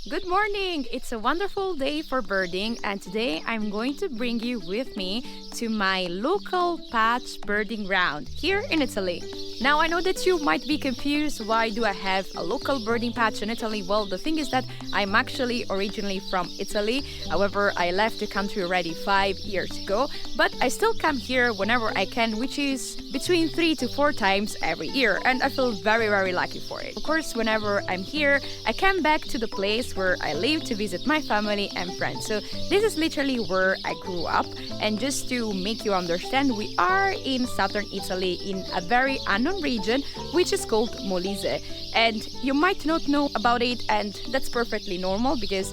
Good morning! It's a wonderful day for birding, and today I'm going to bring you with me to my local patch birding ground here in Italy. Now, I know that you might be confused, why do I have a local birding patch in Italy? Well, the thing is that I'm actually originally from Italy. However, I left the country already 5 years ago, but I still come here whenever I can, which is between 3 to 4 times every year, and I feel very, very lucky for it. Of course, whenever I'm here, I come back to the place where I live to visit my family and friends. So this is literally where I grew up, and just to make you understand, we are in southern Italy in a very unknown region which is called Molise, and you might not know about it, and that's perfectly normal because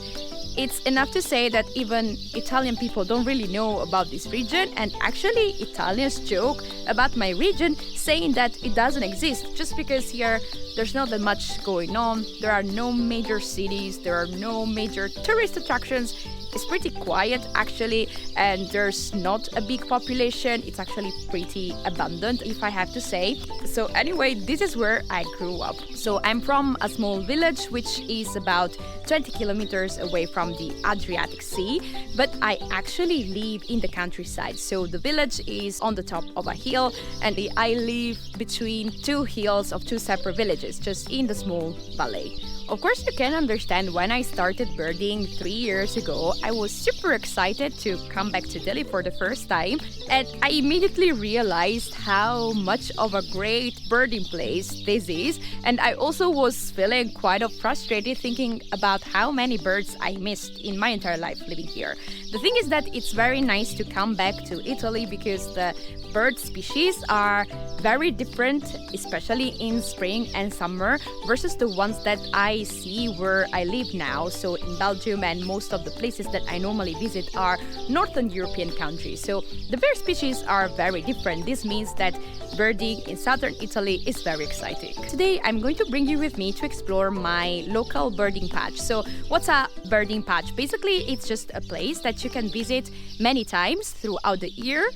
it's enough to say that even Italian people don't really know about this region, and actually Italians joke about my region saying that it doesn't exist just because here there's not that much going on, there are no major cities, there are no major tourist attractions. It's pretty quiet actually, and there's not a big population. It's actually pretty abundant, if I have to say. So anyway, this is where I grew up. So I'm from a small village which is about 20 kilometers away from the Adriatic Sea, but I actually live in the countryside. So the village is on the top of a hill, and I live between two hills of two separate villages, just in the small valley. Of course, you can understand when I started birding 3 years ago, I was super excited to come back to Delhi for the first time, and I immediately realized how much of a great birding place this is, and I also was feeling quite frustrated thinking about how many birds I missed in my entire life living here. The thing is that it's very nice to come back to Italy because the bird species are very different, especially in spring and summer, versus the ones that I see where I live now. So in Belgium, and most of the places that I normally visit are Northern European countries. So the bird species are very different. This means that birding in southern Italy is very exciting. Today I'm going to bring you with me to explore my local birding patch. So what's a birding patch? Basically, it's just a place that you can visit many times throughout the year,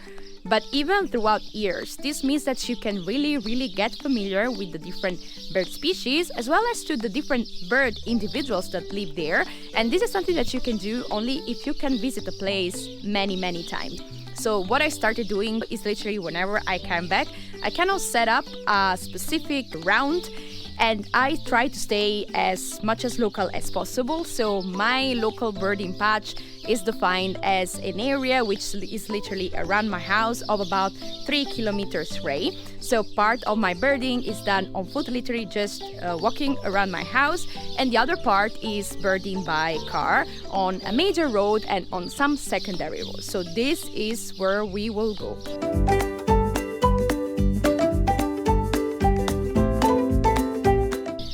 but even throughout years. This means that you can really get familiar with the different bird species as well as to the different bird individuals that live there. And this is something that you can do only if you can visit a place many times. So what I started doing is literally whenever I come back, I cannot set up a specific round, and I try to stay as much as local as possible. So my local birding patch is defined as an area which is literally around my house of about 3 kilometers away. So part of my birding is done on foot, literally just walking around my house, and the other part is birding by car on a major road and on some secondary roads. So this is where we will go.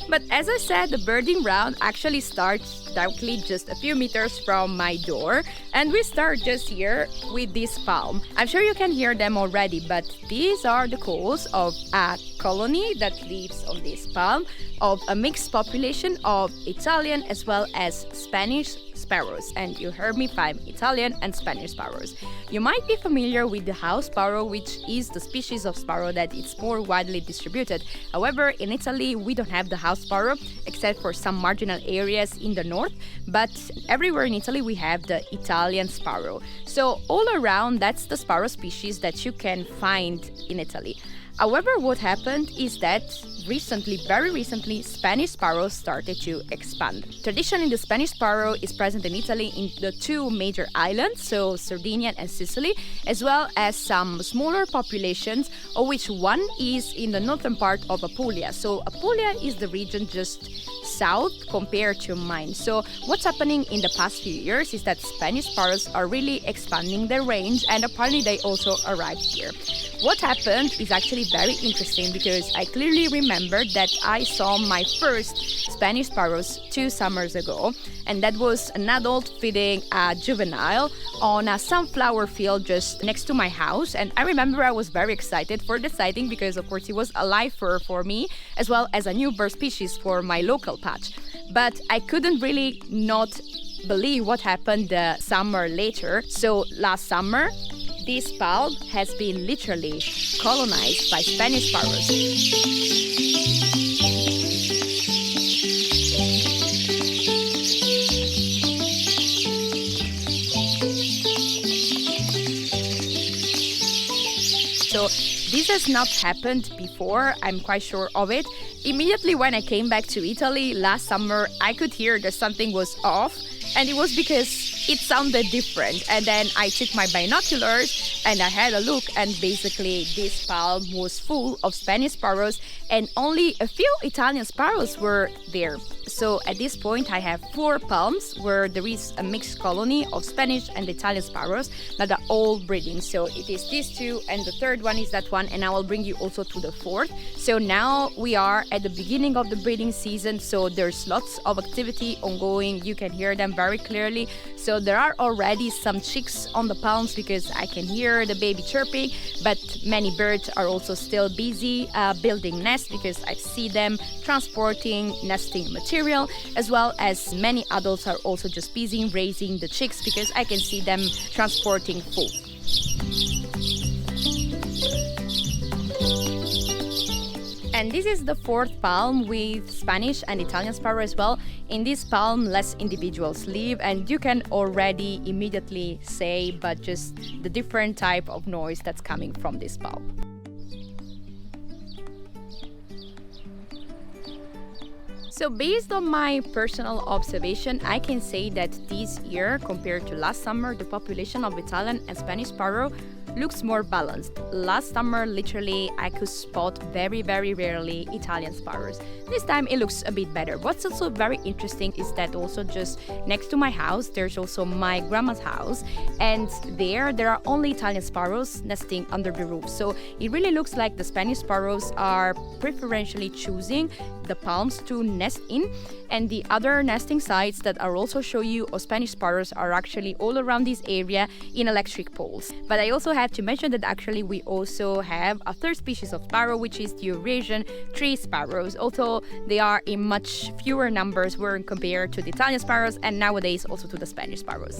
But as I said, the birding round actually starts directly just a few meters from my door, and we start just here with this palm. I'm sure you can hear them already, but these are the calls of a colony that lives on this palm of a mixed population of Italian as well as Spanish sparrows. And you heard me, 5 Italian and Spanish sparrows. You might be familiar with the house sparrow, which is the species of sparrow that is more widely distributed. However, in Italy we don't have the house sparrow except for some marginal areas in the north, but everywhere in Italy we have the Italian sparrow. So all around, that's the sparrow species that you can find in Italy. However, what happened is that very recently, Spanish sparrows started to expand. Traditionally, the Spanish sparrow is present in Italy in the 2 major islands, so Sardinia and Sicily, as well as some smaller populations, of which one is in the northern part of Apulia. So Apulia is the region just south compared to mine. So what's happening in the past few years is that Spanish sparrows are really expanding their range, and apparently they also arrived here. What happened is actually very interesting because I clearly remember that I saw my first Spanish sparrows 2 summers ago, and that was an adult feeding a juvenile on a sunflower field just next to my house. And I remember I was very excited for the sighting because of course it was a lifer for me as well as a new bird species for my local patch. But I couldn't really not believe what happened the summer later. So last summer, this palm has been literally colonized by Spanish sparrows. So this has not happened before, I'm quite sure of it. Immediately when I came back to Italy last summer, I could hear that something was off, and it was because it sounded different. And then I took my binoculars and I had a look, and basically this palm was full of Spanish sparrows and only a few Italian sparrows were there. So at this point I have 4 palms where there is a mixed colony of Spanish and Italian sparrows that are all breeding. So it is these 2 and the 3rd one is that one, and I will bring you also to the 4th. So now we are at the beginning of the breeding season, so there's lots of activity ongoing. You can hear them very clearly. So there are already some chicks on the palms because I can hear the baby chirping, but many birds are also still busy building nests because I see them transporting nesting material, as well as many adults are also just busy raising the chicks because I can see them transporting food. And this is the 4th palm with Spanish and Italian sparrow as well. In this palm, less individuals live, and you can already immediately say, but just the different type of noise that's coming from this palm. So based on my personal observation, I can say that this year, compared to last summer, the population of Italian and Spanish sparrow looks more balanced. Last summer, literally, I could spot very, very rarely Italian sparrows. This time it looks a bit better. What's also very interesting is that also just next to my house, there's also my grandma's house, and there are only Italian sparrows nesting under the roof. So it really looks like the Spanish sparrows are preferentially choosing the palms to nest in, and the other nesting sites that I'll also show you of Spanish sparrows are actually all around this area in electric poles. But I also have to mention that actually we also have a 3rd species of sparrow, which is the Eurasian tree sparrows, although they are in much fewer numbers when compared to the Italian sparrows and nowadays also to the Spanish sparrows.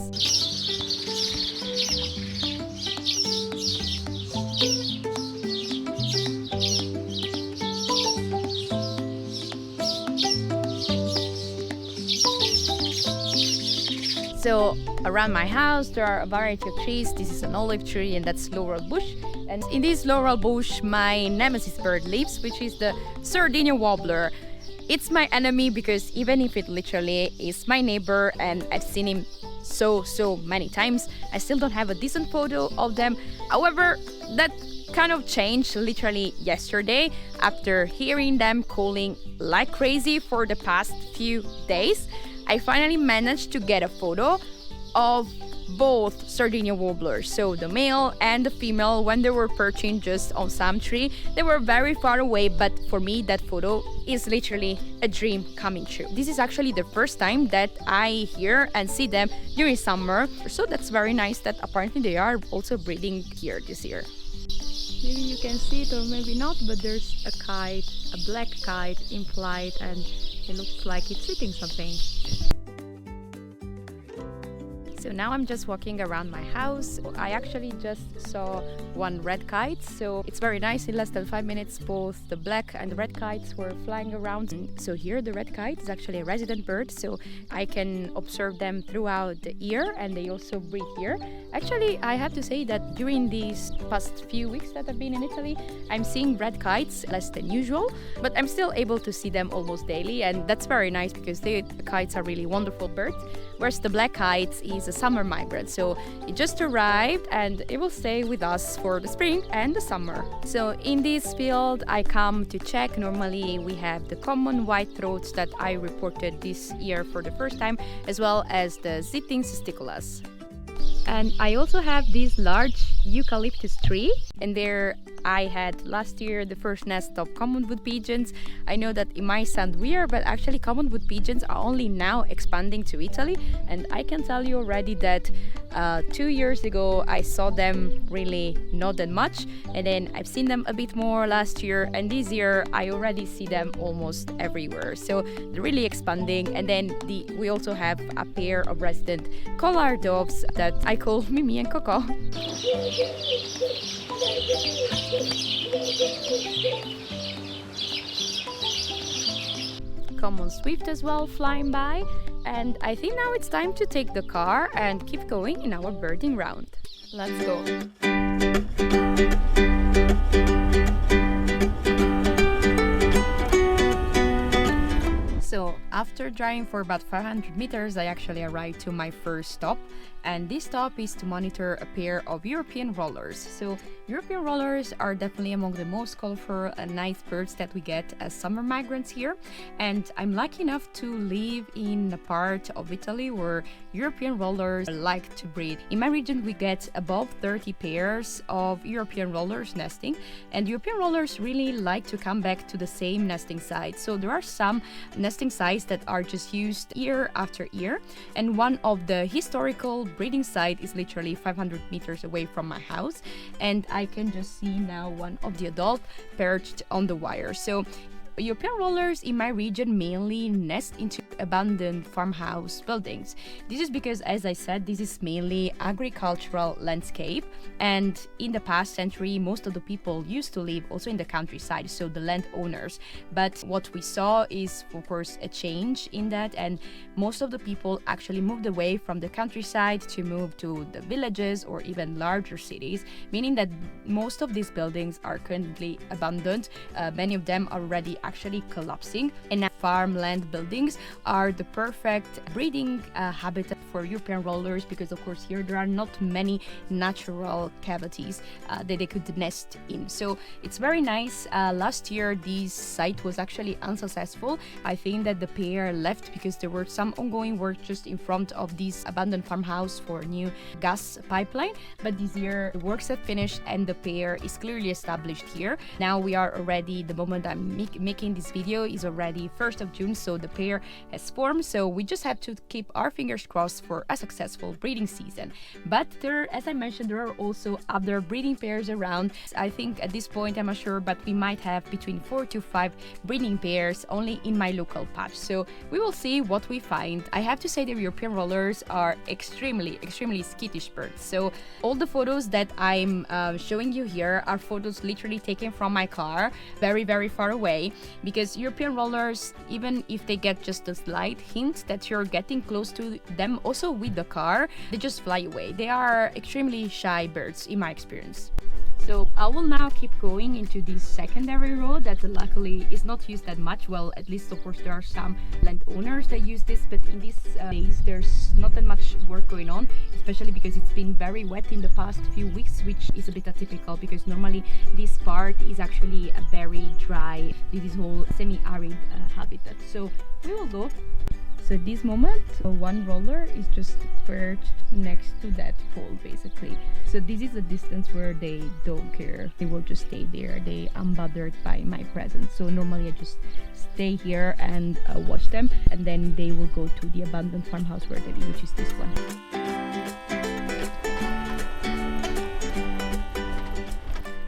So around my house there are a variety of trees. This is an olive tree and that's laurel bush. And in this laurel bush my nemesis bird lives, which is the Sardinia warbler. It's my enemy because even if it literally is my neighbor and I've seen him so many times, I still don't have a decent photo of them. However, that kind of changed literally yesterday after hearing them calling like crazy for the past few days. I finally managed to get a photo of both Sardinia warblers, so the male and the female, when they were perching just on some tree. They were very far away, but for me that photo is literally a dream coming true. This is actually the first time that I hear and see them during summer, so that's very nice that apparently they are also breeding here this year. Maybe you can see it or maybe not, but there's a kite, a black kite in flight, and it looks like it's eating something. So now I'm just walking around my house. I actually just saw one red kite, so it's very nice. In less than 5 minutes, both the black and the red kites were flying around. So here the red kite is actually a resident bird, so I can observe them throughout the year, and they also breed here. Actually, I have to say that during these past few weeks that I've been in Italy, I'm seeing red kites less than usual, but I'm still able to see them almost daily, and that's very nice because the kites are really wonderful birds. Whereas the black kite is a summer migrant, so it just arrived and it will stay with us for the spring and the summer. So in this field I come to check. Normally we have the common white throats that I reported this year for the first time, as well as the Zitting cisticolas. And I also have this large eucalyptus tree, and there I had last year the first nest of common wood pigeons. I know that it might sound weird, but actually common wood pigeons are only now expanding to Italy, and I can tell you already that 2 years ago I saw them really not that much, and then I've seen them a bit more last year, and this year I already see them almost everywhere. So they're really expanding. And then we also have a pair of resident collar doves that I call Mimi and Coco. Common swift as well flying by, and I think now it's time to take the car and keep going in our birding round. Let's go. So after driving for about 500 meters, I actually arrived to my first stop. And this stop is to monitor a pair of European rollers. So European rollers are definitely among the most colorful and nice birds that we get as summer migrants here. And I'm lucky enough to live in a part of Italy where European rollers like to breed. In my region, we get above 30 pairs of European rollers nesting. And European rollers really like to come back to the same nesting site. So there are some nesting sites that are just used year after year. And one of the historical breeding site is literally 500 meters away from my house, and I can just see now one of the adult perched on the wire. So European rollers in my region mainly nest into abandoned farmhouse buildings. This is because, as I said, this is mainly agricultural landscape, and in the past century most of the people used to live also in the countryside, so the landowners. But what we saw is, of course, a change in that, and most of the people actually moved away from the countryside to move to the villages or even larger cities, meaning that most of these buildings are currently abandoned. Many of them are already actually collapsing, and farmland buildings are the perfect breeding habitat for European rollers, because of course here there are not many natural cavities that they could nest in. So it's very nice. Last year this site was actually unsuccessful. I think that the pair left because there were some ongoing work just in front of this abandoned farmhouse for a new gas pipeline, but this year the works have finished and the pair is clearly established here. Now we are already, the moment I'm making this video is already 1st of June, so the pair has formed, so we just have to keep our fingers crossed for a successful breeding season. But there, as I mentioned, there are also other breeding pairs around. I think at this point I'm not sure, but we might have between 4 to 5 breeding pairs only in my local patch, so we will see what we find. I have to say the European rollers are extremely skittish birds, so all the photos that I'm showing you here are photos literally taken from my car very far away, because European rollers, even if they get just a slight hint that you're getting close to them, also with the car, they just fly away. They are extremely shy birds in my experience. So I will now keep going into this secondary road that luckily is not used that much. Well, at least of course there are some landowners that use this, but in these days there's not that much work going on, especially because it's been very wet in the past few weeks, which is a bit atypical because normally this part is actually a very dry, this is whole semi-arid habitat. So we will go. So at this moment, one roller is just perched next to that pole, basically. So this is a distance where they don't care. They will just stay there. They unbothered by my presence. So normally I just stay here and watch them, and then they will go to the abandoned farmhouse where they live, which is this one.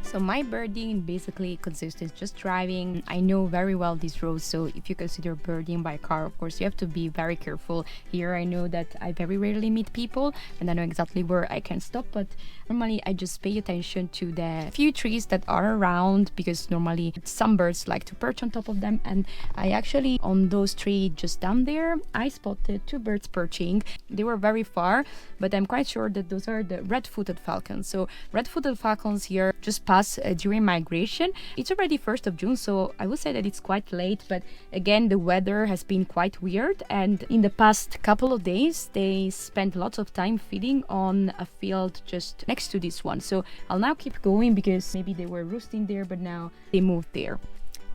So my birding basically consists of just driving. I know very well these roads, so if you consider birding by car, of course you have to be very careful. Here I know that I very rarely meet people and I know exactly where I can stop, but normally I just pay attention to the few trees that are around, because normally some birds like to perch on top of them, and I actually, on those trees just down there, I spotted 2 birds perching. They were very far, but I'm quite sure that those are the red-footed falcons. So red-footed falcons here just pass during migration. It's already 1st of June, so I would say that it's quite late, but again the weather has been quite weird, and in the past couple of days they spent lots of time feeding on a field just next to this one. So I'll now keep going because maybe they were roosting there, but now they moved there.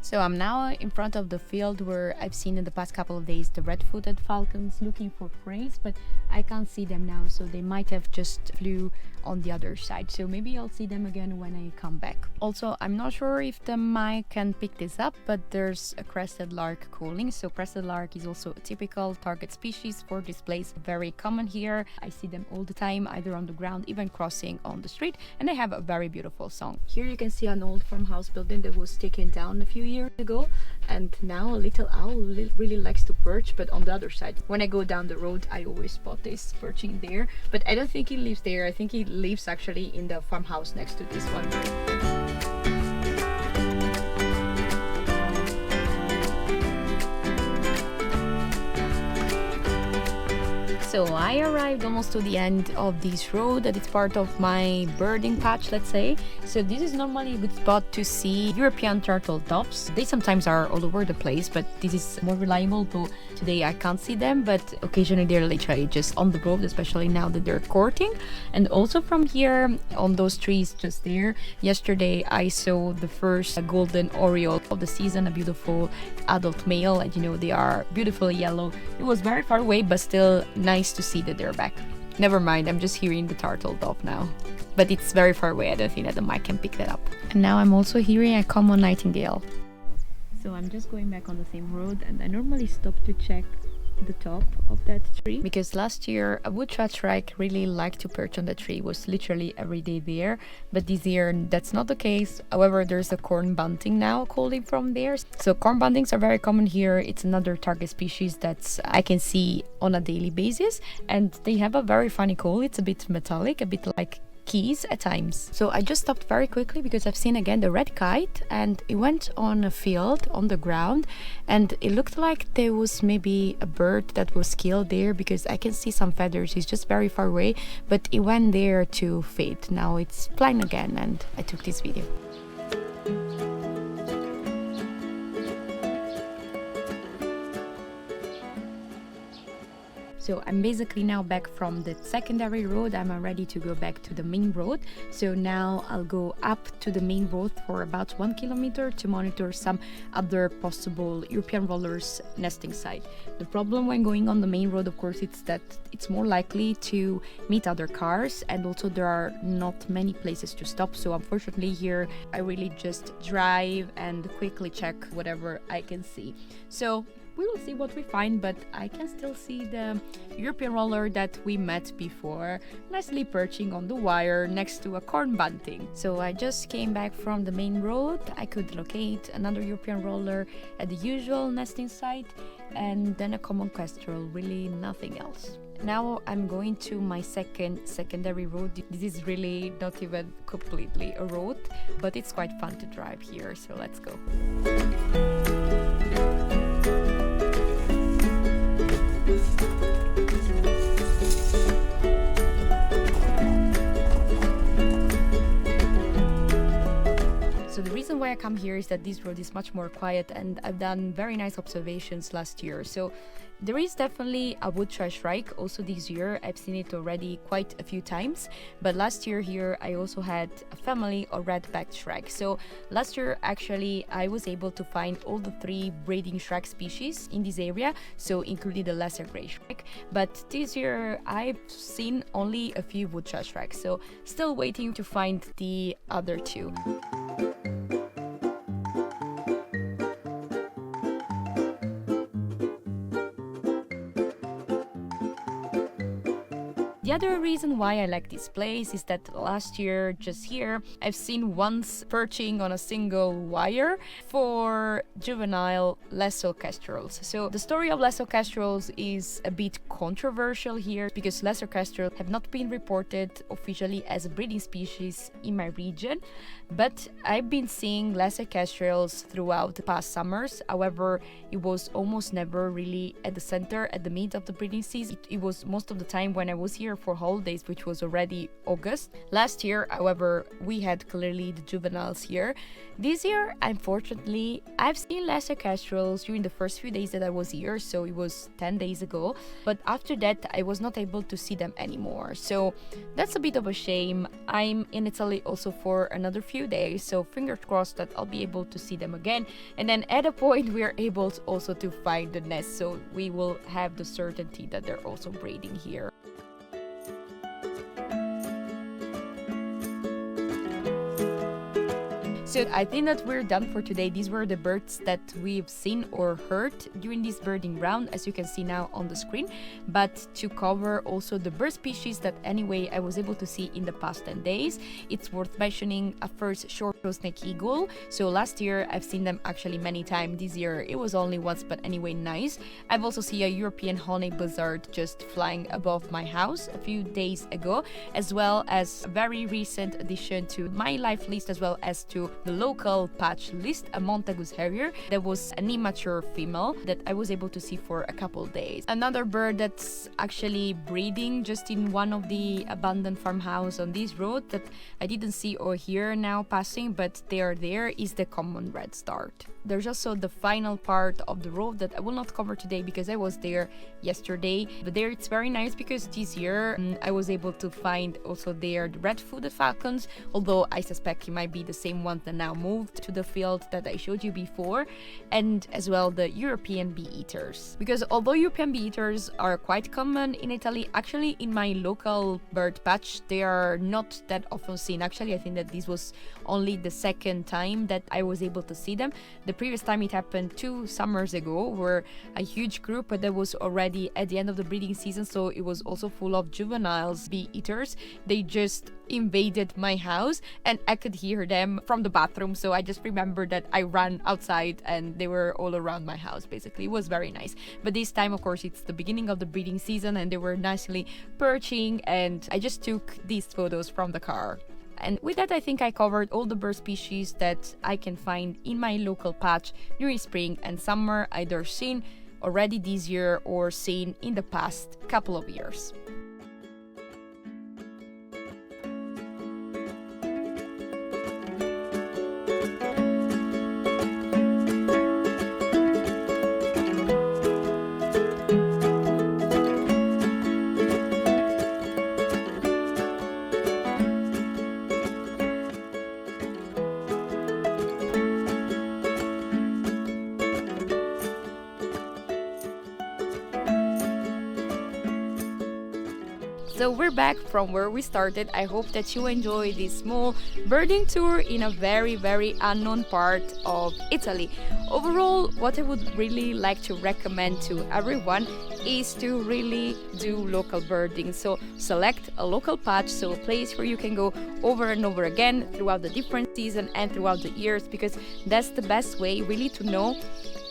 So I'm now in front of the field where I've seen in the past couple of days the red-footed falcons looking for prey, but I can't see them now, so they might have just flew on the other side. So maybe I'll see them again when I come back. Also, I'm not sure if the mic can pick this up, but there's a crested lark calling. So crested lark is also a typical target species for this place, very common here. I see them all the time, either on the ground, even crossing on the street, and they have a very beautiful song. Here you can see an old farmhouse building that was taken down a few years ago, and now a little owl really likes to perch, but on the other side. When I go down the road I always spot this perching there, but I don't think he lives there. I think he lives actually in the farmhouse next to this one. So I arrived almost to the end of this road that is part of my birding patch, let's say. So this is normally a good spot to see European turtle doves. They sometimes are all over the place, but this is more reliable, though today I can't see them, but occasionally they're literally just on the road, especially now that they're courting. And also from here on those trees just there, yesterday I saw the first golden oriole of the season, a beautiful adult male, and you know they are beautifully yellow. It was very far away, but still nice to see that they're back. Never mind, I'm just hearing the turtle dove now, but it's very far away. I don't think that the mic can pick that up. And now I'm also hearing a common nightingale. So I'm just going back on the same road, and I normally stop to check the top of that tree because last year a wood-thrush shrike really liked to perch on the tree. It was literally every day there, but this year that's not the case. However, there's a corn bunting now calling from there. So corn buntings are very common here. It's another target species that I can see on a daily basis, and they have a very funny call. It's a bit metallic, a bit like keys at times. So I just stopped very quickly because I've seen again the red kite, and it went on a field on the ground, and it looked like there was maybe a bird that was killed there because I can see some feathers. It's just very far away, but it went there to fade. Now it's flying again, and I took this video. So I'm basically now back from the secondary road. I'm ready to go back to the main road. So now I'll go up to the main road for about 1 kilometer to monitor some other possible European rollers nesting site. The problem when going on the main road, of course, it's that it's more likely to meet other cars, and also there are not many places to stop. So unfortunately here I really just drive and quickly check whatever I can see. So we will see what we find, but I can still see the European roller that we met before, nicely perching on the wire next to a corn bunting. So I just came back from the main road. I could locate another European roller at the usual nesting site, and then a common kestrel, really nothing else. Now I'm going to my secondary road. This is really not even completely a road, but it's quite fun to drive here, so let's go. So the reason why I come here is that this road is much more quiet, and I've done very nice observations last year. So there is definitely a wood-thrush shrike also this year. I've seen it already quite a few times, but last year here I also had a family of red-backed shrike. So last year actually I was able to find all the 3 breeding shrike species in this area, so including the lesser grey shrike. But this year I've seen only a few wood-thrush shrikes, so still waiting to find the other 2. The other reason why I like this place is that last year, just here, I've seen once perching on a single wire for juvenile lesser kestrels. So the story of lesser kestrels is a bit controversial here because lesser kestrels have not been reported officially as a breeding species in my region, but I've been seeing lesser kestrels throughout the past summers. However, it was almost never really at the center, at the mid of the breeding season. It was most of the time when I was here for holidays, which was already August. Last year, however, we had clearly the juveniles here. This year, unfortunately, I've seen lesser kestrels during the first few days that I was here, so it was 10 days ago, but after that I was not able to see them anymore, so that's a bit of a shame. I'm in Italy also for another few days, so fingers crossed that I'll be able to see them again, and then at a point we are able also to find the nest, so we will have the certainty that they're also breeding here. So I think that we're done for today. These were the birds that we've seen or heard during this birding round, as you can see now on the screen. But to cover also the bird species that anyway I was able to see in the past 10 days, it's worth mentioning a first short snake eagle. So last year I've seen them actually many times. This year it was only once, but anyway, nice. I've also seen a European honey buzzard just flying above my house a few days ago, as well as a very recent addition to my life list, as well as to the local patch list, a montagus harrier. There was an immature female that I was able to see for a couple days. Another bird that's actually breeding just in one of the abandoned farmhouse on this road that I didn't see or hear now passing, but they are there, is the common red start. There's also the final part of the road that I will not cover today because I was there yesterday, but there it's very nice because this year I was able to find also there the red-footed falcons, although I suspect it might be the same one that now moved to the field that I showed you before, and as well the European bee-eaters. Because although European bee-eaters are quite common in Italy, actually in my local bird patch they are not that often seen. Actually, I think that this was only the second time that I was able to see them. The previous time it happened 2 summers ago, where a huge group, but that was already at the end of the breeding season, so it was also full of juveniles bee eaters. They just invaded my house and I could hear them from the bathroom, so I just remember that I ran outside and they were all around my house. Basically, it was very nice. But this time, of course, it's the beginning of the breeding season and they were nicely perching, and I just took these photos from the car. And with that, I think I covered all the bird species that I can find in my local patch during spring and summer, either seen already this year or seen in the past couple of years. So we're back from where we started. I hope that you enjoy this small birding tour in a very unknown part of Italy. Overall, what I would really like to recommend to everyone is to really do local birding. So select a local patch, so a place where you can go over and over again throughout the different seasons and throughout the years, because that's the best way really to know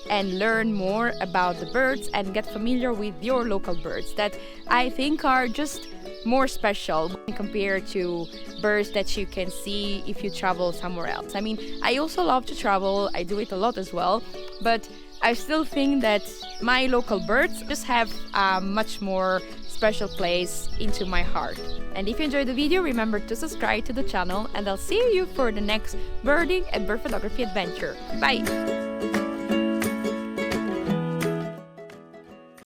and learn more about the birds and get familiar with your local birds that I think are just more special compared to birds that you can see if you travel somewhere else. I mean, I also love to travel, I do it a lot as well, but I still think that my local birds just have a much more special place into my heart. And if you enjoyed the video, remember to subscribe to the channel, and I'll see you for the next birding and bird photography adventure. Bye!